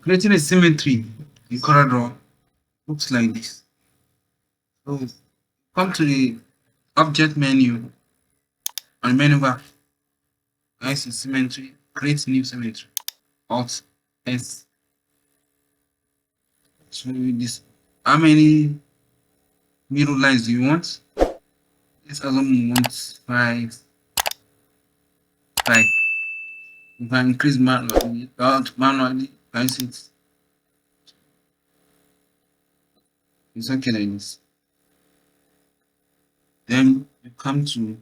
Creating a symmetry in CorelDRAW looks like this. So come to the object menu and menu bar. Guys, in symmetry, create new symmetry. Alt S. So this, how many mirror lines do you want? Let's assume you want 5. If I increase manually, guys, it's okay like this. Then you come to,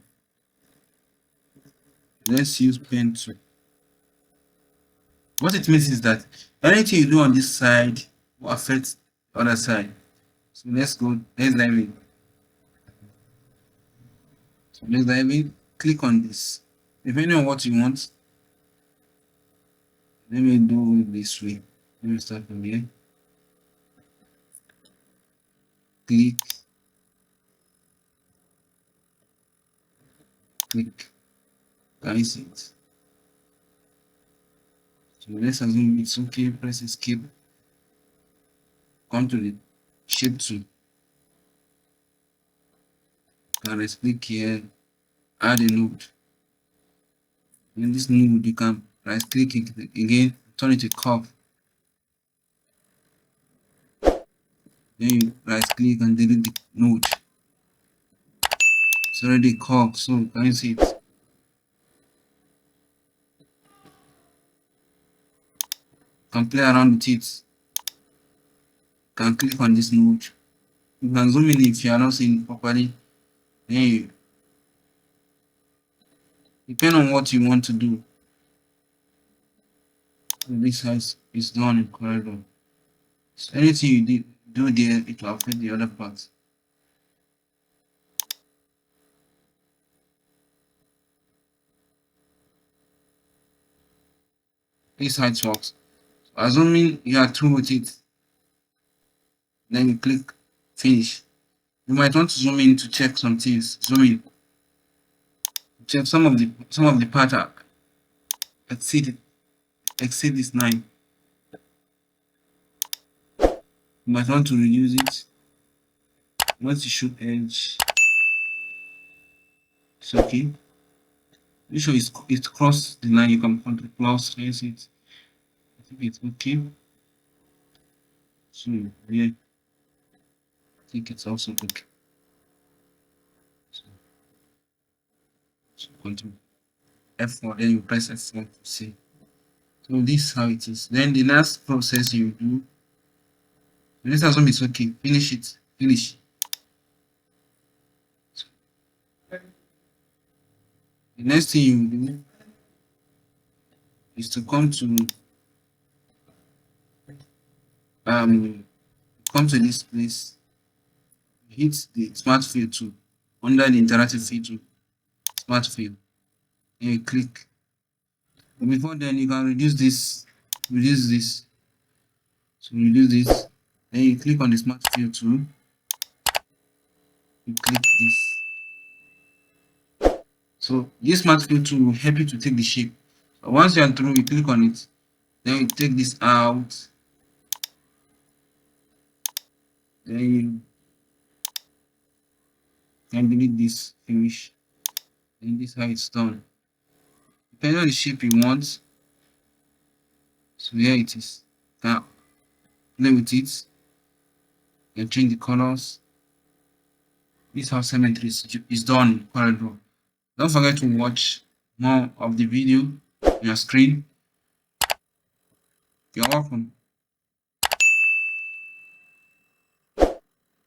let's use pen tool. What it means is that anything you do on this side will affect the other side. So let's dive in. So let's dive in, click on this. Depending on what you want, let me do it this way. Let me start from here. Click. Can you see it? So let's assume it's okay. Press escape. Come to the shape tool. And let's click here. Add a node. In this node, you can right click it again, turn it to curve. Then you right click and delete the node. It's already curved, so can you see it? Can play around with it. Can click on this node. You can zoom in if you are not seeing it properly. Then you depend on what you want to do. This size is done in CorelDRAW. So anything you do there, it will affect the other parts. This is how it works. So assuming you are through with it, then you click finish. You might want to zoom in to check some things. Zoom in. Check some of the pattern exceed this 9. You might want to reduce it. Once you shoot edge, it's okay. Make sure it's crossed the line. You can control plus, raise it. I think it's okay. So yeah, I think it's also okay. So continue F4, then you press F4 to see. So this is how it is. Then the last process you do, let's assume it's okay. Finish it. Finish. So, the next thing you do is to come to this place, hit the smart fill tool under the interactive fill tool, smart fill, and you click. But before then, you can reduce this. So reduce this. Then you click on the smart fill tool. You click this. So this smart fill tool will help you to take the shape. So once you are through, you click on it. Then you take this out. Then you can delete this, finish. And this is how it's done. Depending on the shape you want. So here it is. Now play with it. You can change the colors. This is how symmetry is done in CorelDRAW. Don't forget to watch more of the video on your screen. You're welcome.